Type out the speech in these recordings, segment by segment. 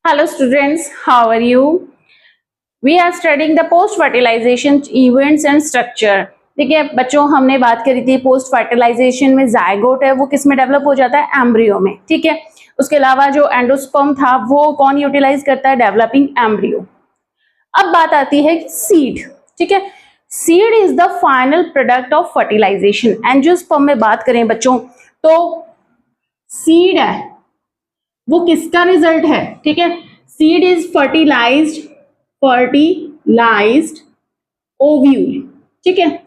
Hello students, how are you? We are studying the post fertilization events and structure. देखिए बच्चों, हमने बात करी थी पोस्ट फर्टिलाइजेशन में जायगोट है वो किस में डेवलप हो जाता है, एम्ब्रियो में. ठीक है, उसके अलावा जो एंडोस्पर्म था वो कौन यूटिलाइज करता है, डेवलपिंग एम्ब्रियो. अब बात आती है सीड. ठीक है, seed is the final product of fertilisation. Angiosperm में बात करें बच्चों तो सीड है वो किसका रिजल्ट है. ठीक है, सीड इज फर्टिलाइज्ड ओव्यूल. ठीक है,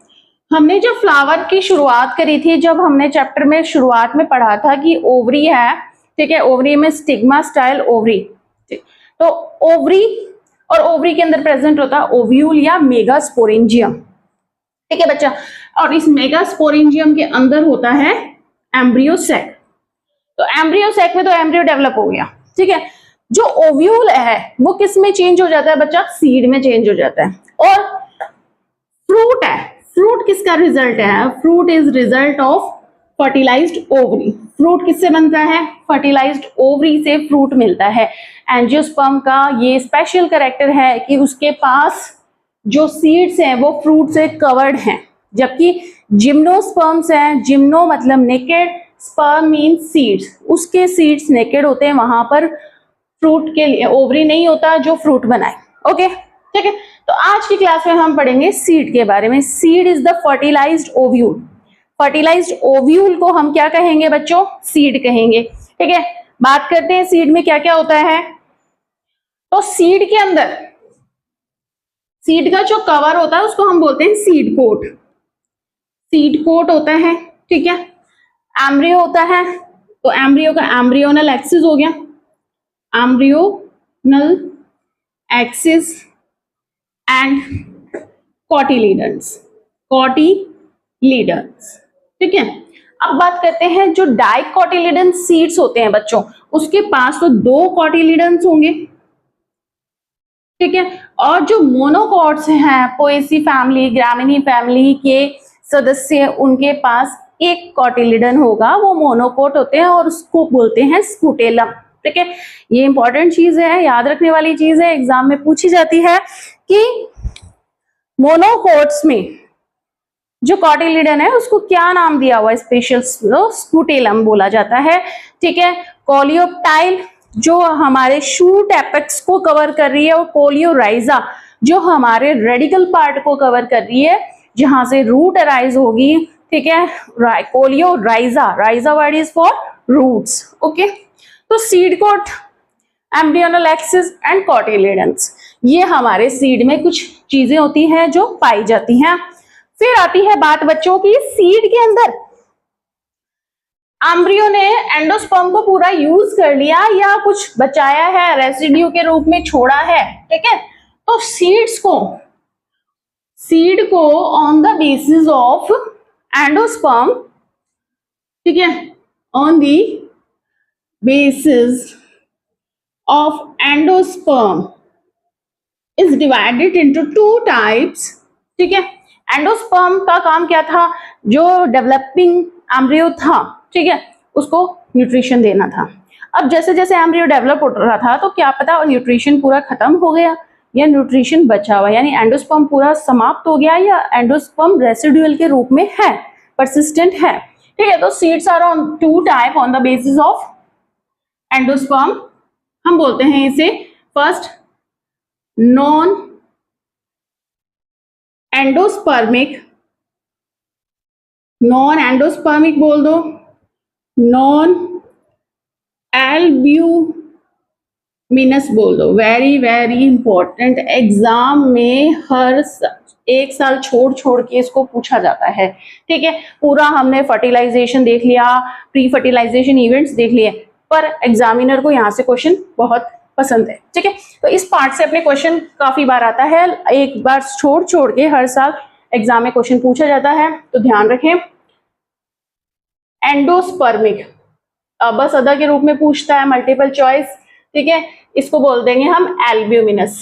हमने जब फ्लावर की शुरुआत करी थी, जब हमने चैप्टर में शुरुआत में पढ़ा था कि ओवरी है. ठीक है, ओवरी में स्टिग्मा स्टाइल ओवरी. तो ओवरी और ओवरी के अंदर प्रेजेंट होता है ओव्यूल या मेगास्पोरेंजियम. ठीक है बच्चा, और इस मेगास्पोरेंजियम के अंदर होता है एम्ब्रियो सैक. तो एम्ब्रियो सैक में तो एम्ब्रियो डेवलप हो गया. ठीक है, जो ओव्यूल है वो किस में चेंज हो जाता है बच्चा, सीड में चेंज हो जाता है. और फ्रूट है, फ्रूट किसका रिजल्ट है, fruit is result of fertilised ovary. Fruit किससे बनता है, फर्टिलाइज्ड ओवरी से फ्रूट मिलता है. एंजियोस्पर्म का ये स्पेशल कैरेक्टर है कि उसके पास जो सीड्स हैं वो फ्रूट से कवर्ड हैं, जबकि जिम्नोस्पर्म्स हैं, जिम्नो मतलब नेकेड, स्पर्म मीन सीड्स, उसके सीड्स नेकेड होते हैं, वहां पर फ्रूट के लिए ओवरी नहीं होता जो फ्रूट बनाए. ओके, ठीक है, तो आज की क्लास में हम पढ़ेंगे सीड के बारे में. Seed is the fertilised ovule. Fertilised ovule को हम क्या कहेंगे बच्चों, सीड कहेंगे. ठीक है, बात करते हैं सीड में क्या क्या होता है. तो सीड के अंदर सीड का जो कवर होता है उसको हम बोलते हैं सीड कोट. सीड कोट होता है. ठीक है, एम्ब्रियो होता है, तो एम्ब्रियो का एम्ब्रियोनल एक्सिस हो गया, एम्ब्रियोनल एक्सिस एंड कॉटिलीडन्स. ठीक है, अब बात करते हैं जो डाइकोटिलीडन सीड्स होते हैं बच्चों, उसके पास तो 2 कॉटिलीडन्स होंगे. ठीक है, और जो मोनोकॉट्स हैं, पोएसी फैमिली, ग्रामिनी फैमिली के सदस्य, उनके पास एक कॉटिलीडन होगा, वो मोनोकोट होते हैं और उसको बोलते हैं स्कूटेलम. ठीक है, ये इंपॉर्टेंट चीज है, याद रखने वाली चीज है, एग्जाम में पूछी जाती है कि मोनोकोट्स में जो कॉटिलीडन है उसको क्या नाम दिया हुआ है, स्पेशल स्कूटेलम बोला जाता है. ठीक है, कोलियोप्टाइल जो हमारे शूट एपेक्स को कवर कर रही है, और कोलियोराइजा जो हमारे रेडिकल पार्ट को कवर कर रही है, जहां से रूट अराइज होगी. ठीक है, coleorhiza, rhiza word is for roots. Okay, तो seed coat, embryonal axis and cotyledons, ये हमारे सीड में कुछ चीजें होती हैं जो पाई जाती हैं. फिर आती है बात बच्चों की, सीड के अंदर एम्ब्रियो ने एंडोस्पर्म को पूरा यूज कर लिया या कुछ बचाया है, रेसिड्यू के रूप में छोड़ा है. ठीक है, तो सीड को on the basis of endosperm, ठीक है, on the basis of endosperm is divided into 2 types. ठीक है, एंडोस्पर्म का काम क्या था, जो डेवलपिंग एम्ब्रियो था, ठीक है, उसको न्यूट्रिशन देना था. अब जैसे जैसे एम्ब्रियो डेवलप हो रहा था तो क्या पता न्यूट्रिशन पूरा खत्म हो गया या न्यूट्रिशन बचा हुआ, यानी एंडोस्पर्म पूरा समाप्त हो गया या एंडोस्पर्म रेसिडुअल के रूप में है, परसिस्टेंट है. ठीक है, तो seeds are on 2 type on the basis of endosperm. हम बोलते हैं इसे first non endospermic, non endospermic बोल दो, नॉन एल्ब्यूमिनस बोल दो. वेरी वेरी इंपॉर्टेंट, एग्जाम में हर एक साल छोड़ छोड़ के इसको पूछा जाता है. ठीक है, पूरा हमने फर्टिलाइजेशन देख लिया, प्री फर्टिलाइजेशन इवेंट्स देख लिए, पर एग्जामिनर को यहाँ से क्वेश्चन बहुत पसंद है. ठीक है, तो इस पार्ट से अपने क्वेश्चन काफी बार आता है, एक बार छोड़ छोड़ के हर साल एग्जाम में क्वेश्चन पूछा जाता है, तो ध्यान रखें. एंडोस्पर्मिक बस अदा के रूप में पूछता है, मल्टीपल चॉइस. ठीक है, इसको बोल देंगे हम एल्ब्यूमिनस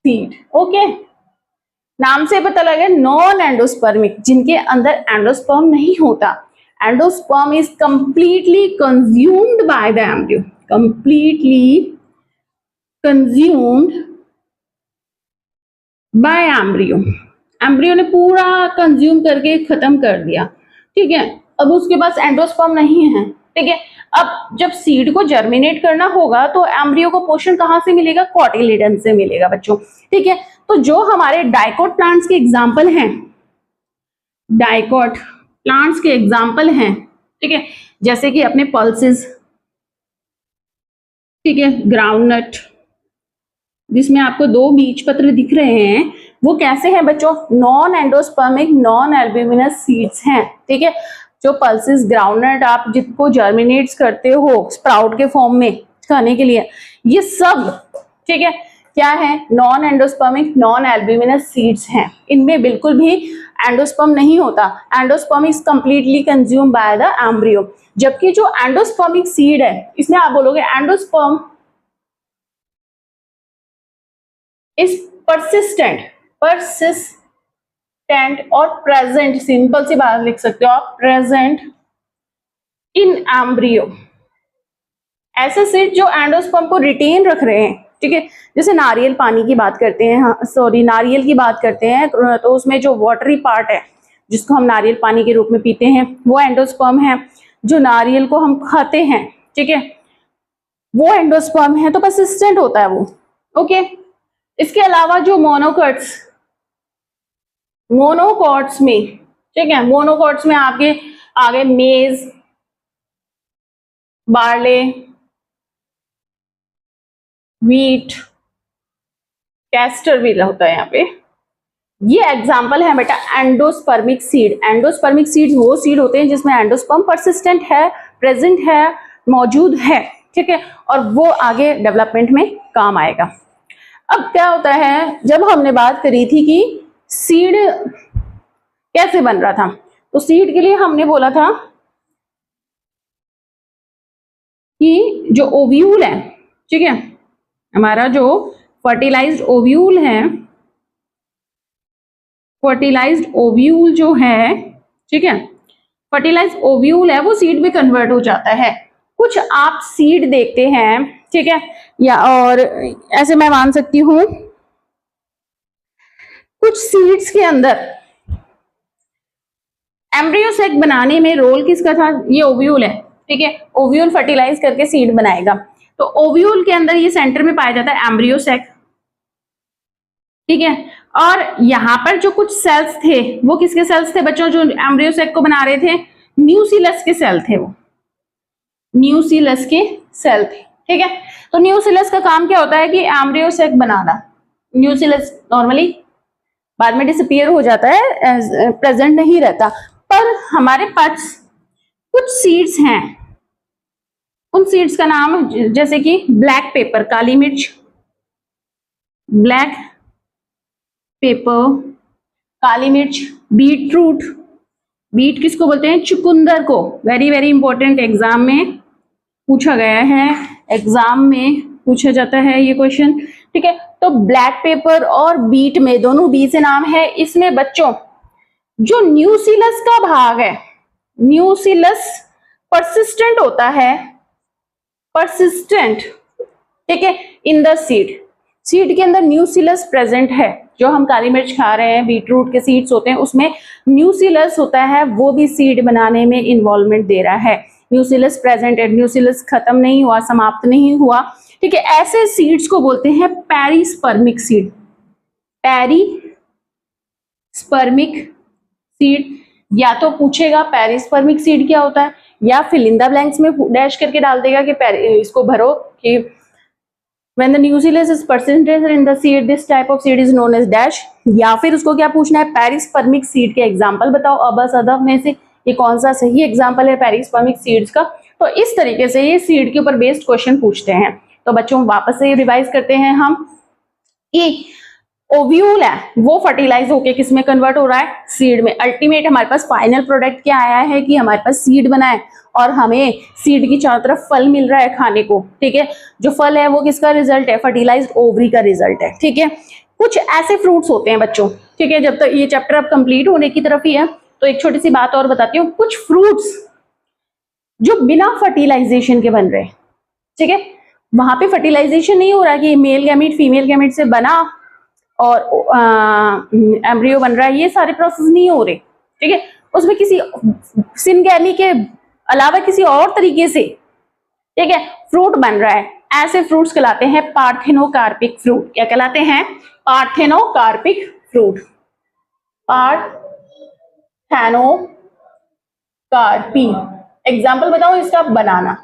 सीड. ओके, नाम से पता लगे, नॉन एंडोस्पर्मिक जिनके अंदर एंडोस्पर्म नहीं होता. Endosperm is completely consumed by the embryo, completely consumed by embryo, embryo ने पूरा कंज्यूम करके खत्म कर दिया, ठीक है। अब उसके पास एंडोस्पर्म नहीं है, ठीक है। अब जब सीड को जर्मिनेट करना होगा तो एम्ब्रियो को पोषण कहां से मिलेगा, कॉटिलिडन से मिलेगा बच्चों, ठीक है। तो जो हमारे डाइकोट प्लांट्स के एग्जाम्पल हैं, डाइकोट प्लांट्स के एग्जाम्पल हैं, ठीक है, जैसे कि अपने पल्सेस, ठीक है, ग्राउंडनट, जिसमें आपको 2 बीज पत्र दिख रहे हैं, वो कैसे हैं बच्चों, non endospermic non albuminous seeds हैं, ठीक है। जो पल्सेस, ग्राउंडनट आप जिसको जर्मिनेट्स करते हो स्प्राउट के फॉर्म में खाने के लिए, ये सब, ठीक है, क्या है, non endospermic non albuminous seeds हैं। इनमें बिल्कुल भी एंडोस्पर्म नहीं होता, endosperm is completely consume by the embryo. जबकि जो एंडोस्पर्मिक सीड है, इसमें आप बोलोगे एंडोस्पर्म इज परसिस्टेंट, परसिस्टेंट और प्रेजेंट, सिंपल सी बात लिख सकते हो आप, प्रेजेंट इन एम्ब्रियो। ऐसे सीड जो एंडोस्पर्म को रिटेन रख रहे हैं, ठीक है। जैसे नारियल पानी की बात करते हैं, नारियल की बात करते हैं, तो उसमें जो वाटरी पार्ट है जिसको हम नारियल पानी के रूप में पीते हैं, वो एंडोस्पर्म है। जो नारियल को हम खाते हैं, ठीक है, वो एंडोस्पर्म है, तो परसिस्टेंट होता है वो, ओके। इसके अलावा जो मोनोकॉट्स में, ठीक है, मोनोकॉट्स में आपके आगे मेज, बार्ले, व्हीट, कैस्टर भी होता है यहाँ पे, ये एग्जाम्पल है बेटा एंडोस्पर्मिक सीड। एंडोस्पर्मिक सीड वो सीड होते हैं जिसमें एंडोस्पर्म परसिस्टेंट है, प्रेजेंट है, मौजूद है, ठीक है, और वो आगे डेवलपमेंट में काम आएगा। अब क्या होता है, जब हमने बात करी थी कि सीड कैसे बन रहा था, तो सीड के लिए हमने बोला था कि जो ओव्यूल है, ठीक है, हमारा जो फर्टिलाइज्ड ओव्यूल है, फर्टिलाइज्ड ओव्यूल जो है, ठीक है, फर्टिलाइज्ड ओव्यूल है वो सीड में कन्वर्ट हो जाता है। कुछ आप सीड देखते हैं, ठीक है, या और ऐसे मैं मान सकती हूं कुछ सीड्स के अंदर एम्ब्रियो सेक बनाने में रोल किसका था, ये ओव्यूल है, ठीक है, ओव्यूल फर्टिलाइज करके सीड बनाएगा। तो ओव्यूल के अंदर ये सेंटर में पाया जाता है एम्ब्रियो सेक, ठीक है। और यहाँ पर जो कुछ सेल्स थे वो किसके सेल्स थे बच्चों, जो एम्ब्रियो सेक को बना रहे थे, न्यूसिलस के सेल थे, वो न्यूसिलस के सेल थे, ठीक है। तो न्यूसिलस का काम क्या होता है कि एम्ब्रियो सेक बनाना। न्यूसिलस नॉर्मली बाद में डिसअपीयर हो जाता है, प्रेजेंट नहीं रहता, पर हमारे पास कुछ सीड्स हैं, उन सीड्स का नाम जैसे कि ब्लैक पेपर, काली मिर्च, ब्लैक पेपर, काली मिर्च, बीट रूट, बीट किसको बोलते हैं, चुकंदर को, वेरी वेरी इंपॉर्टेंट, एग्जाम में पूछा गया है, एग्जाम में पूछा जाता है ये क्वेश्चन, ठीक है। तो ब्लैक पेपर और बीट में दोनों बी से नाम है। इसमें बच्चों जो न्यूसिलस का भाग है, न्यूसिलस परसिस्टेंट होता है, परसिस्टेंट, ठीक है, इन द सीड, सीड के अंदर न्यूसिलस प्रेजेंट है। जो हम काली मिर्च खा रहे हैं, बीटरूट के सीड्स होते हैं, उसमें न्यूसिलस होता है, वो भी सीड बनाने में इन्वॉल्वमेंट दे रहा है। न्यूसिलस प्रेजेंट है, न्यूसिलस खत्म नहीं हुआ, समाप्त नहीं हुआ, ठीक है। ऐसे सीड्स को बोलते हैं पेरिस्पर्मिक सीड, पेरिस्पर्मिक सीड। या तो पूछेगा पेरिस्पर्मिक सीड क्या होता है, या फिल इन द ब्लैंक्स में डैश करके डाल देगा कि इसको भरो कि when the nucleus is persistent in the seed, this type of seed is known as dash। या फिर उसको क्या पूछना है, पेरिस्पर्मिक सीड के एग्जाम्पल बताओ, अबस अदब में से ये कौन सा सही एग्जाम्पल है पेरिस्पर्मिक सीड्स का। तो इस तरीके से ये सीड के ऊपर बेस्ड क्वेश्चन पूछते हैं। तो बच्चों वापस से रिवाइज करते हैं हम, कि ओव्यूल है वो फर्टिलाइज होके किस में कन्वर्ट हो रहा है, सीड में। अल्टीमेट हमारे पास फाइनल प्रोडक्ट क्या आया है कि हमारे पास सीड बना है और हमें सीड की चारों तरफ फल मिल रहा है खाने को, ठीक है। जो फल है वो किसका रिजल्ट है, फर्टिलाइज्ड ओवरी का रिजल्ट है, ठीक है। कुछ ऐसे फ्रूट्स होते हैं बच्चों, ठीक है, जब तक ये चैप्टर अब कंप्लीट होने की तरफ ही है, तो एक छोटी सी बात और बताती हूँ। कुछ फ्रूट्स जो बिना फर्टिलाइजेशन के बन रहे हैं, ठीक है। वहां पे फर्टिलाइजेशन नहीं हो रहा कि मेल गैमीट फीमेल गैमीट से बना और एम्ब्रियो बन रहा है, ये सारे प्रोसेस नहीं हो रहे, ठीक है। उसमें किसी सिनगैमी के अलावा किसी और तरीके से, ठीक है, फ्रूट बन रहा है। ऐसे फ्रूट्स कहलाते हैं पार्थेनोकार्पिक फ्रूट। क्या कहलाते हैं? Parthenocarpic fruit. पार्थेनोकार्पी। एग्जाम्पल बताओ इसका? बनाना।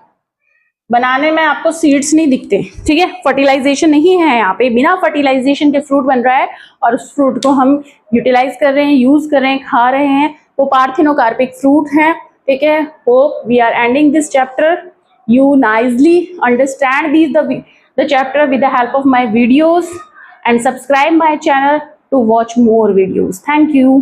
बनाने में आपको सीड्स नहीं दिखते, ठीक है, फर्टिलाइजेशन नहीं है यहाँ पे, बिना फर्टिलाइजेशन के फ्रूट बन रहा है और उस फ्रूट को हम यूटिलाइज कर रहे हैं, यूज कर रहे हैं, खा रहे हैं, वो पार्थेनोकार्पिक फ्रूट है, ठीक है। Hope we are ending this chapter. You nicely understand the chapter with the help of my videos and subscribe my channel to watch more videos. Thank you.